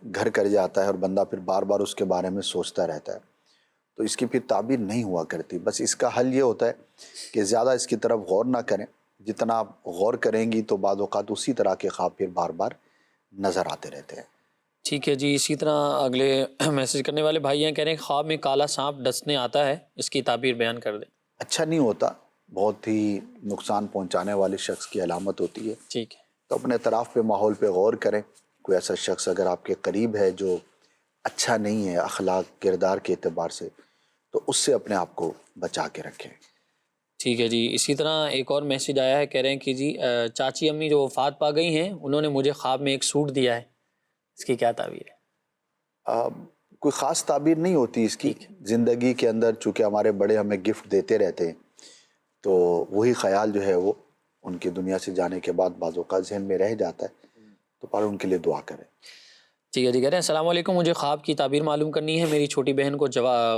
گھر کر جاتا ہے اور بندہ پھر بار بار اس کے بارے میں سوچتا رہتا ہے، تو اس کی پھر تعبیر نہیں ہوا کرتی۔ بس اس کا حل یہ ہوتا ہے کہ زیادہ اس کی طرف غور نہ کریں، جتنا آپ غور کریں گی تو بعض اوقات اسی طرح کے خواب پھر بار بار نظر آتے رہتے ہیں۔ ٹھیک ہے جی، اسی طرح اگلے میسج کرنے والے بھائی ہیں کہہ رہے ہیں خواب میں کالا سانپ ڈسنے آتا ہے، اس کی تعبیر بیان کر دیں۔ اچھا نہیں ہوتا، بہت ہی نقصان پہنچانے والے شخص کی علامت ہوتی ہے۔ ٹھیک ہے۔ تو اپنے اطراف پہ ماحول پہ غور کریں، کوئی ایسا شخص اگر آپ کے قریب ہے جو اچھا نہیں ہے اخلاق کردار کے اعتبار سے تو اس سے اپنے آپ کو بچا کے رکھیں۔ ٹھیک ہے جی، اسی طرح ایک اور میسج آیا ہے کہہ رہے ہیں کہ جی چاچی امی جو وفات پا گئی ہیں انہوں نے مجھے خواب میں ایک سوٹ دیا ہے، اس کی کیا تعبیر ہے؟ کوئی خاص تعبیر نہیں ہوتی اس کی، زندگی کے اندر چونکہ ہمارے بڑے ہمیں گفٹ دیتے رہتے ہیں تو وہی خیال جو ہے وہ ان کی دنیا سے جانے کے بعد بعض اوقات ذہن میں رہ جاتا ہے، تو پر ان کے لیے دعا کریں۔ ٹھیک ہے جی، کہہ رہے ہیں السلام علیکم، مجھے خواب کی تعبیر معلوم کرنی ہے۔ میری چھوٹی بہن کو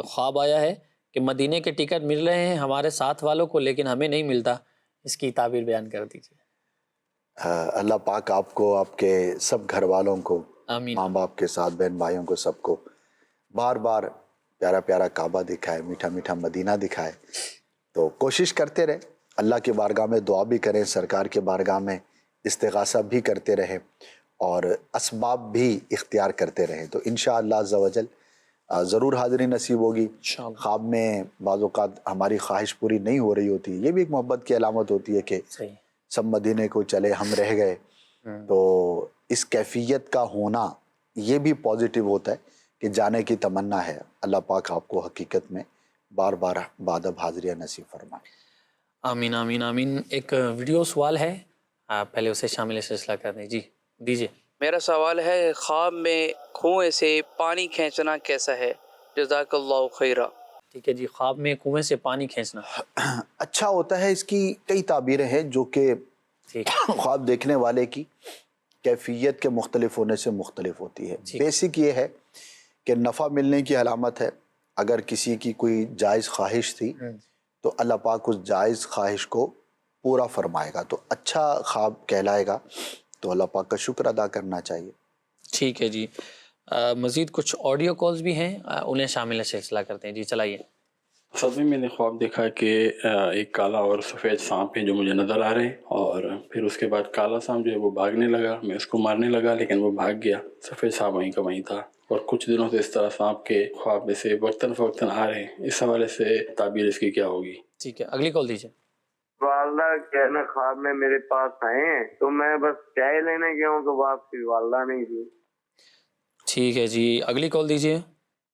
خواب آیا ہے کہ مدینے کے ٹکٹ مل رہے ہیں ہمارے ساتھ والوں کو لیکن ہمیں نہیں ملتا، اس کی تعبیر بیان کر دیجیے۔ اللہ پاک آپ کو، آپ کے سب گھر والوں کو، آمین، ماں باپ کے ساتھ بہن بھائیوں کو، سب کو بار بار پیارا پیارا کعبہ دکھائے، میٹھا میٹھا مدینہ دکھائے۔ تو کوشش کرتے رہیں، اللہ کی بارگاہ میں دعا بھی کریں، سرکار کے بارگاہ میں استغاثہ بھی کرتے رہیں اور اسباب بھی اختیار کرتے رہیں، تو انشاءاللہ عز و جل ضرور حاضری نصیب ہوگی۔ خواب میں بعض اوقات ہماری خواہش پوری نہیں ہو رہی ہوتی، یہ بھی ایک محبت کی علامت ہوتی ہے کہ سب مدینے کو چلے، ہم رہ گئے، تو اس کیفیت کا ہونا یہ بھی پازیٹیو ہوتا ہے کہ جانے کی تمنا ہے۔ اللہ پاک آپ کو حقیقت میں بار بار بادب حاضریاں نصیب فرمائے۔ آمین آمین آمین۔ ایک ویڈیو سوال ہے، آپ پہلے اسے شامل سلسلہ کر دیں۔ جی دیجیے۔ میرا سوال ہے خواب میں کنویں سے پانی کھینچنا کیسا ہے؟ جزاک اللہ خیرہ۔ ٹھیک ہے جی، خواب میں کنویں سے پانی کھینچنا اچھا ہوتا ہے۔ اس کی کئی تعبیریں ہیں جو کہ خواب دیکھنے والے کی کیفیت کے مختلف ہونے سے مختلف ہوتی ہے۔ بیسک یہ ہے کہ نفع ملنے کی علامت ہے۔ اگر کسی کی کوئی جائز خواہش تھی تو اللہ پاک اس جائز خواہش کو پورا فرمائے گا، تو اچھا خواب کہلائے گا، تو اللہ پاک کا شکر ادا کرنا چاہیے۔ ٹھیک ہے جی، مزید کچھ آڈیو کالز بھی ہیں، انہیں شامل سلسلہ کرتے ہیں جی، چلائیے۔ سب میں نے خواب دیکھا کہ ایک کالا اور سفید سانپ ہیں جو مجھے نظر آ رہے ہیں، اور پھر اس کے بعد کالا سانپ جو ہے وہ بھاگنے لگا، میں اس کو مارنے لگا لیکن وہ بھاگ گیا، سفید سانپ وہیں کا وہیں تھا، اور کچھ دنوں سے اس طرح سانپ کے خواب میں سے وقتاً فوقتاً آ رہے ہیں، اس حوالے سے تعبیر اس کی کیا ہوگی؟ ٹھیک ہے، اگلی کال دیجیے۔ والدہ کہنا خواب میں میرے پاس آئے ہیں تو میں بس چائے لینے گیا ہوں تو واپسی والدہ نہیں تھی۔ ٹھیک ہے جی، اگلی کال دیجیے۔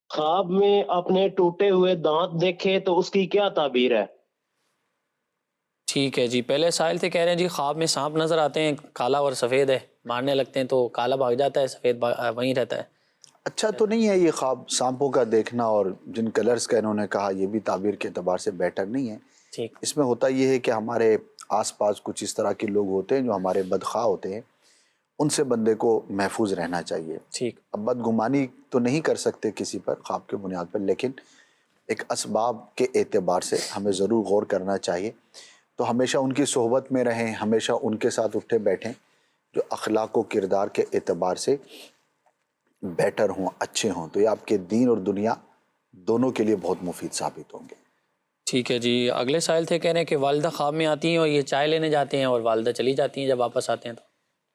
خواب میں اپنے ٹوٹے ہوئے دانت دیکھے تو اس کی کیا تعبیر ہے؟ ٹھیک ہے جی، پہلے سائل تھے، کہہ رہے ہیں جی خواب میں سانپ نظر آتے ہیں، کالا اور سفید ہے، مارنے لگتے ہیں تو کالا بھاگ جاتا ہے، سفید وہیں رہتا ہے۔ اچھا تو نہیں ہے یہ خواب سانپوں کا دیکھنا، اور جن کلرز کا انہوں نے کہا یہ بھی تعبیر کے اعتبار سے بیٹر نہیں ہے۔ ٹھیک، اس میں ہوتا یہ ہے کہ ہمارے آس پاس کچھ اس طرح کے لوگ ہوتے ہیں جو ہمارے بدخواہ ہوتے ہیں، ان سے بندے کو محفوظ رہنا چاہیے۔ ٹھیک، اب بدگمانی تو نہیں کر سکتے کسی پر خواب کے بنیاد پر، لیکن ایک اسباب کے اعتبار سے ہمیں ضرور غور کرنا چاہیے، تو ہمیشہ ان کی صحبت میں رہیں، ہمیشہ ان کے ساتھ اٹھے بیٹھیں جو اخلاق و کردار کے اعتبار سے بیٹر ہوں، اچھے ہوں، تو یہ آپ کے دین اور دنیا دونوں کے لیے بہت مفید ثابت ہوں گے۔ ٹھیک ہے جی، اگلے سائل تھے، کہہ رہے ہیں کہ والدہ خواب میں آتی ہیں اور یہ چائے لینے جاتے ہیں اور والدہ چلی جاتی ہیں جب واپس آتے ہیں تو؟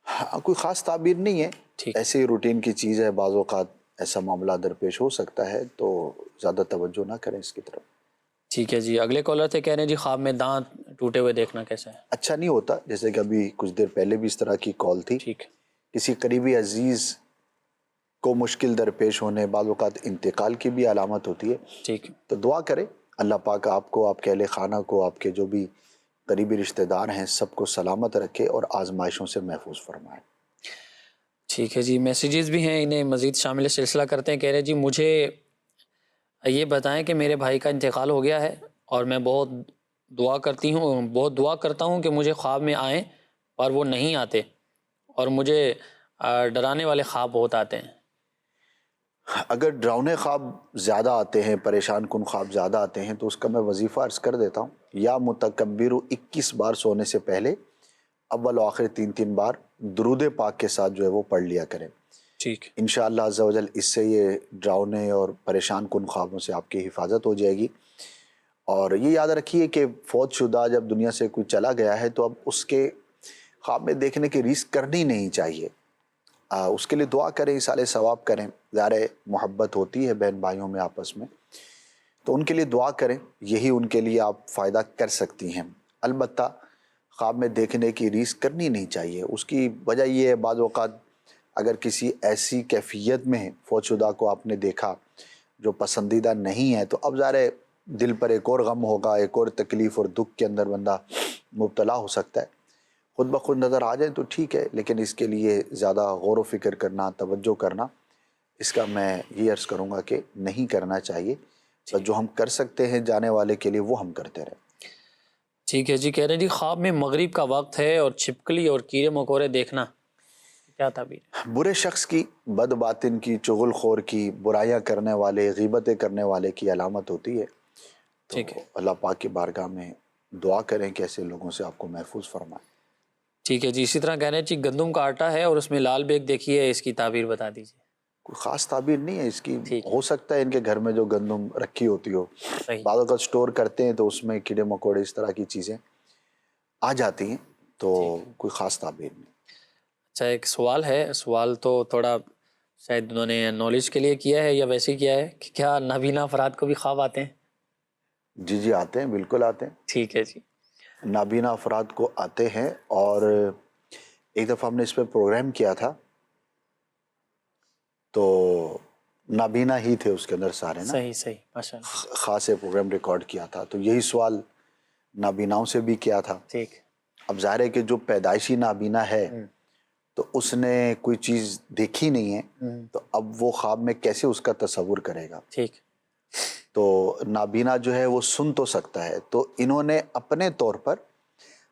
ہاں، کوئی خاص تعبیر نہیں ہے، ایسے ہی روٹین کی چیز ہے، بعض اوقات ایسا معاملہ درپیش ہو سکتا ہے، تو زیادہ توجہ نہ کریں اس کی طرف۔ ٹھیک ہے جی، اگلے کالر تھے، کہہ رہے ہیں جی خواب میں دانت ٹوٹے ہوئے دیکھنا کیسا ہے؟ اچھا نہیں ہوتا، جیسے کہ ابھی کچھ دیر پہلے بھی اس طرح کی کال تھی، کسی قریبی عزیز کو مشکل درپیش ہونے، بعض اوقات انتقال کی بھی علامت ہوتی ہے، ٹھیک، تو دعا کریں اللہ پاک آپ کو، آپ کے اہل خانہ کو، آپ کے جو بھی قریبی رشتہ دار ہیں سب کو سلامت رکھے اور آزمائشوں سے محفوظ فرمائے۔ ٹھیک ہے جی، میسیجز بھی ہیں، انہیں مزید شامل سلسلہ کرتے ہیں، کہہ رہے ہیں جی مجھے یہ بتائیں کہ میرے بھائی کا انتقال ہو گیا ہے اور میں بہت دعا کرتا ہوں کہ مجھے خواب میں آئیں اور وہ نہیں آتے، اور مجھے ڈرانے والے خواب بہت آتے ہیں۔ اگر ڈراؤنے خواب زیادہ آتے ہیں، پریشان کن خواب زیادہ آتے ہیں، تو اس کا میں وظیفہ عرض کر دیتا ہوں، یا متکبر 21 بار سونے سے پہلے اول و آخر 3 بار درود پاک کے ساتھ جو ہے وہ پڑھ لیا کریں۔ ٹھیک، انشاءاللہ عز و جل اس سے یہ ڈراؤنے اور پریشان کن خوابوں سے آپ کی حفاظت ہو جائے گی۔ اور یہ یاد رکھیے کہ فوت شدہ جب دنیا سے کوئی چلا گیا ہے تو اب اس کے خواب میں دیکھنے کی ریسک کرنی نہیں چاہیے، اس کے لیے دعا کریں، ایصال ثواب کریں، ظاہر محبت ہوتی ہے بہن بھائیوں میں آپس میں، تو ان کے لیے دعا کریں، یہی ان کے لیے آپ فائدہ کر سکتی ہیں۔ البتہ خواب میں دیکھنے کی ریسک کرنی نہیں چاہیے، اس کی وجہ یہ ہے بعض اوقات اگر کسی ایسی کیفیت میں فوت شدہ کو آپ نے دیکھا جو پسندیدہ نہیں ہے، تو اب ظاہر دل پر ایک اور غم ہوگا، ایک اور تکلیف اور دکھ کے اندر بندہ مبتلا ہو سکتا ہے۔ خود بخود نظر آ جائیں تو ٹھیک ہے، لیکن اس کے لیے زیادہ غور و فکر کرنا، توجہ کرنا، اس کا میں یہ عرض کروں گا کہ نہیں کرنا چاہیے، بس جو ہم کر سکتے ہیں جانے والے کے لیے وہ ہم کرتے رہیں۔ ٹھیک ہے جی، کہہ رہے ہیں جی خواب میں مغرب کا وقت ہے اور چھپکلی اور کیڑے مکوڑے دیکھنا، کیا تعبیر؟ برے شخص کی، بد باطن کی، چغل خور کی، برائیاں کرنے والے، غیبتیں کرنے والے کی علامت ہوتی ہے، تو اللہ پاک کی بارگاہ میں دعا کریں کہ ایسے لوگوں سے آپ کو محفوظ فرمائے۔ ٹھیک ہے جی، اسی طرح کہہ رہے ہیں جی گندم کا آٹا ہے اور اس میں لال بیگ دیکھی ہے، اس کی تعبیر بتا دیجیے۔ کوئی خاص تعبیر نہیں ہے اس کی، ہو سکتا ہے ان کے گھر میں جو گندم رکھی ہوتی ہو، بعض اوقات اسٹور کرتے ہیں تو اس میں کیڑے مکوڑے اس طرح کی چیزیں آ جاتی ہیں، تو کوئی خاص تعبیر نہیں۔ اچھا، ایک سوال ہے، سوال تو تھوڑا شاید انہوں نے نالج کے لیے کیا ہے یا ویسے ہی کیا ہے کہ کیا نابینا افراد کو بھی خواب آتے ہیں؟ جی جی آتے ہیں، بالکل آتے ہیں۔ ٹھیک ہے جی، نابینا افراد کو آتے ہیں، اور ایک دفعہ ہم نے اس پہ پروگرام کیا تھا تو نابینا ہی تھے اس کے اندر سارے نا، صحیح ماشاء اللہ، خاص پروگرام ریکارڈ کیا تھا، تو یہی سوال نابیناؤں سے بھی کیا تھا۔ ٹھیک، اب ظاہر ہے کہ جو پیدائشی نابینا ہے تو اس نے کوئی چیز دیکھی نہیں ہے، تو اب وہ خواب میں کیسے اس کا تصور کرے گا؟ ٹھیک، تو نابینا جو ہے وہ سن تو سکتا ہے، تو انہوں نے اپنے طور پر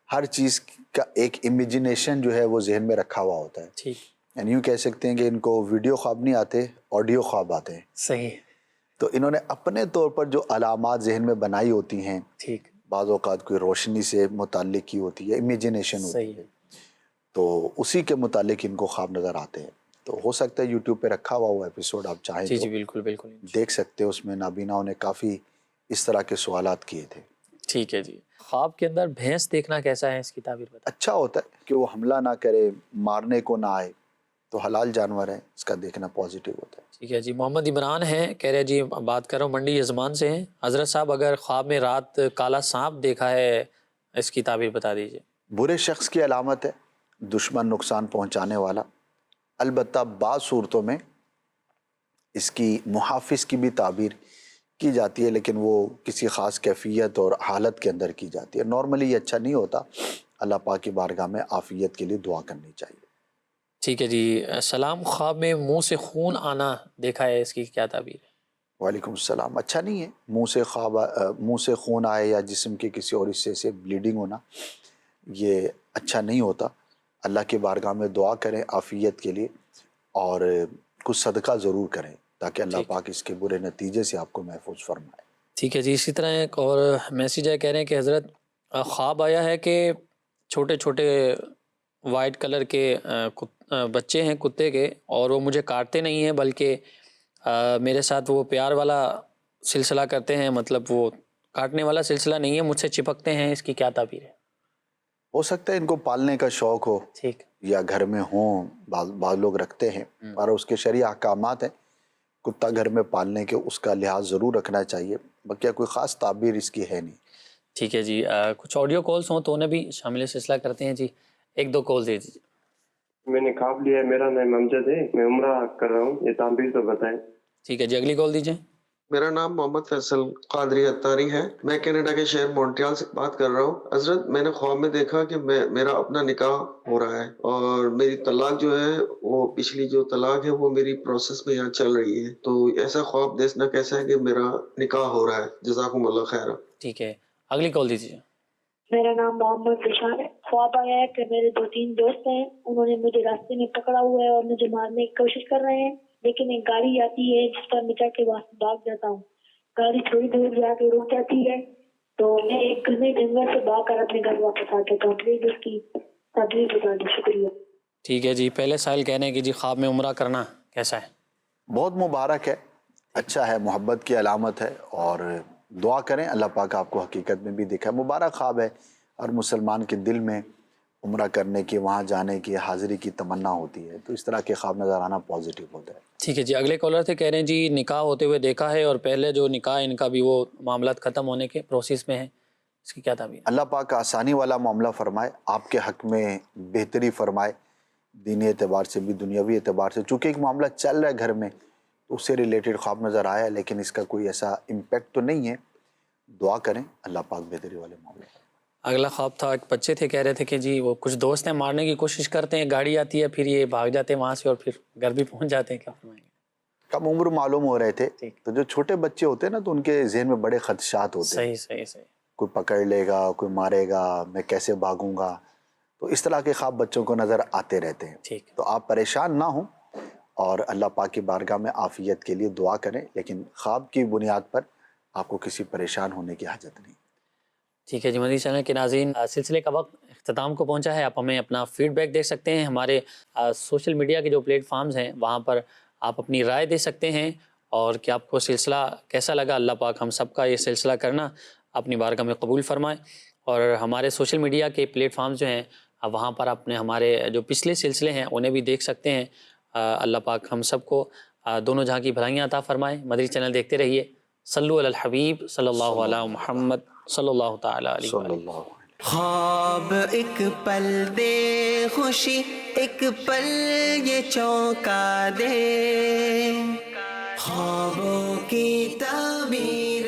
ہر چیز کا ایک امیجنیشن جو ہے وہ ذہن میں رکھا ہوا ہوتا ہے، ٹھیک، یعنی یوں کہہ سکتے ہیں کہ ان کو ویڈیو خواب نہیں آتے، آڈیو خواب آتے ہیں۔ صحیح، تو انہوں نے اپنے طور پر جو علامات ذہن میں بنائی ہوتی ہیں، ٹھیک، بعض اوقات کوئی روشنی سے متعلق کی ہوتی ہے، امیجنیشن ہوتی ہے، تو اسی کے متعلق ان کو خواب نظر آتے ہیں. تو ہو سکتا ہے یوٹیوب پہ رکھا ہوا وہ ایپیسوڈ آپ چاہیں جی تو جی بالکل بالکل دیکھ سکتے ہیں. اس میں نابیناؤں نے کافی اس طرح کے سوالات کیے تھے. ٹھیک ہے جی. خواب کے اندر بھینس دیکھنا کیسا ہے، اس کی تعبیر بتائیں. اچھا ہوتا ہے کہ وہ حملہ نہ کرے، مارنے کو نہ آئے، تو حلال جانور ہے، اس کا دیکھنا پازیٹیو ہوتا ہے. ٹھیک ہے جی. محمد عمران ہیں، کہہ رہے جی بات کر رہا ہوں منڈی یزمان سے ہیں. حضرت صاحب اگر خواب میں رات کالا سانپ دیکھا ہے، اس کی تعبیر بتا دیجیے. برے شخص کی علامت ہے، دشمن نقصان پہنچانے والا. البتہ بعض صورتوں میں اس کی محافظ کی بھی تعبیر کی جاتی ہے، لیکن وہ کسی خاص کیفیت اور حالت کے اندر کی جاتی ہے. نارملی یہ اچھا نہیں ہوتا. اللہ پاک کی بارگاہ میں عافیت کے لیے دعا کرنی چاہیے. ٹھیک ہے جی. سلام، خواب میں منہ سے خون آنا دیکھا ہے، اس کی کیا تعبیر ہے؟ وعلیکم السلام. اچھا نہیں ہے منہ سے خون آئے یا جسم کے کسی اور حصے سے بلیڈنگ ہونا، یہ اچھا نہیں ہوتا. اللہ کی بارگاہ میں دعا کریں عافیت کے لیے، اور کچھ صدقہ ضرور کریں تاکہ اللہ پاک اس کے برے نتیجے سے آپ کو محفوظ فرمائے. ٹھیک ہے جی. اسی طرح ایک اور میسیج ہے، کہہ رہے ہیں کہ حضرت خواب آیا ہے کہ چھوٹے چھوٹے وائٹ کلر کے بچے ہیں کتے کے، اور وہ مجھے کاٹتے نہیں ہیں بلکہ میرے ساتھ وہ پیار والا سلسلہ کرتے ہیں، مطلب وہ کاٹنے والا سلسلہ نہیں ہے، مجھ سے چپکتے ہیں. اس کی کیا تعبیر ہے؟ ہو سکتا ہے ان کو پالنے کا شوق ہو، ٹھیک، یا گھر میں ہوں، بعض لوگ رکھتے ہیں، اور اس کے شرعی احکامات ہیں کتا گھر میں پالنے کے، اس کا لحاظ ضرور رکھنا چاہیے. باقی کوئی خاص تعبیر اس کی ہے نہیں. ٹھیک ہے جی. کچھ آڈیو کالز ہوں تو انہیں بھی شامل سلسلہ کرتے ہیں جی. ایک دو کال دے دیجیے. میں نے خواب لیا ہے، میرا نام امجد ہے، میں عمرہ کر رہا ہوں، یہ تعبیر تو بتائیں. ٹھیک ہے جی. اگلی کال دیجیے. میرا نام محمد فیصل قادری اتاری ہے، میں کینیڈا کے شہر مونٹریال سے بات کر رہا ہوں. حضرت میں نے خواب میں دیکھا کہ میرا اپنا نکاح ہو رہا ہے، اور میری طلاق جو ہے وہ پچھلی جو طلاق ہے وہ میری پروسیس میں یہاں چل رہی ہے. تو ایسا خواب دیکھنا کیسا ہے کہ میرا نکاح ہو رہا ہے؟ جزاکم اللہ خیر. ٹھیک ہے. اگلی کال دیجیے. میرا نام محمد رشان ہے. خواب آیا ہے کہ میرے 2-3 دوست ہیں، انہوں نے مجھے راستے میں پکڑا ہوا ہے اور مجھے مارنے کی کوشش کر رہے ہیں، لیکن ایک گاڑی آتی ہے جس پر میں چڑھ کے بھاگ جاتا ہوں. گاڑی تھوڑی دور جا کے رک جاتی ہے تو میں ایک گھنے جنگل سے بھاگ کر اپنے گھر واپس آ جاتا ہوں. پلیز اس کی تعبیر بتا دیں. شکریہ. ٹھیک ہے جی. پہلے سائل کہنے کہ جی خواب میں عمرہ کرنا کیسا ہے؟ بہت مبارک ہے، اچھا ہے، محبت کی علامت ہے، اور دعا کریں اللہ پاک آپ کو حقیقت میں بھی دکھائے. مبارک خواب ہے. ہر مسلمان کے دل میں عمرہ کرنے کی، وہاں جانے کی، حاضری کی تمنا ہوتی ہے، تو اس طرح کے خواب نظر آنا پازیٹیو ہوتا ہے. ٹھیک ہے جی. اگلے کالر تھے، کہہ رہے ہیں جی نکاح ہوتے ہوئے دیکھا ہے، اور پہلے جو نکاح ان کا بھی وہ معاملات ختم ہونے کے پروسیس میں ہے، اس کی کیا تعبیر؟ اللہ پاک آسانی والا معاملہ فرمائے، آپ کے حق میں بہتری فرمائے، دینی اعتبار سے بھی دنیاوی اعتبار سے. چونکہ ایک معاملہ چل رہا ہے گھر میں، تو اس سے ریلیٹڈ خواب نظر آیا ہے، لیکن اس کا کوئی ایسا امپیکٹ تو نہیں ہے. دعا کریں اللہ پاک بہتری والے معاملے. اگلا خواب تھا، ایک بچے تھے، کہہ رہے تھے کہ جی وہ کچھ دوست ہیں مارنے کی کوشش کرتے ہیں، گاڑی آتی ہے، پھر یہ بھاگ جاتے ہیں وہاں سے اور پھر گھر بھی پہنچ جاتے ہیں. کیا فرمائیں گے؟ کم عمر معلوم ہو رہے تھے، تو جو چھوٹے بچے ہوتے ہیں نا، تو ان کے ذہن میں بڑے خدشات ہوتے ہیں. صحیح. کوئی پکڑ لے گا، کوئی مارے گا، میں کیسے بھاگوں گا. تو اس طرح کے خواب بچوں کو نظر آتے رہتے ہیں. تو آپ پریشان نہ ہوں، اور اللہ پاک کی بارگاہ میں عافیت کے لیے دعا کریں، لیکن خواب کی بنیاد پر آپ کو کسی پریشان ہونے کی حاجت نہیں. ٹھیک ہے جی. مدنی چینل کے ناظرین، سلسلے کا وقت اختتام کو پہنچا ہے. آپ ہمیں اپنا فیڈ بیک دے سکتے ہیں. ہمارے سوشل میڈیا کے جو پلیٹ فارمز ہیں وہاں پر آپ اپنی رائے دے سکتے ہیں، اور کہ آپ کو سلسلہ کیسا لگا. اللہ پاک ہم سب کا یہ سلسلہ کرنا اپنی بارگاہ میں قبول فرمائے. اور ہمارے سوشل میڈیا کے پلیٹ فارمز جو ہیں وہاں پر اپنے ہمارے جو پچھلے سلسلے ہیں انہیں بھی دیکھ سکتے ہیں. اللہ پاک ہم سب کو دونوں جہاں کی بھلائیاں عطا فرمائے. مدنی چینل دیکھتے رہیے. صلو علی الحبیب صلی اللہ علیہ محمد صلی اللہ تعالی علیہ وسلم. خواب ایک پل دے خوشی، ایک پل یہ چونکا دے، خوابوں کی تعبیر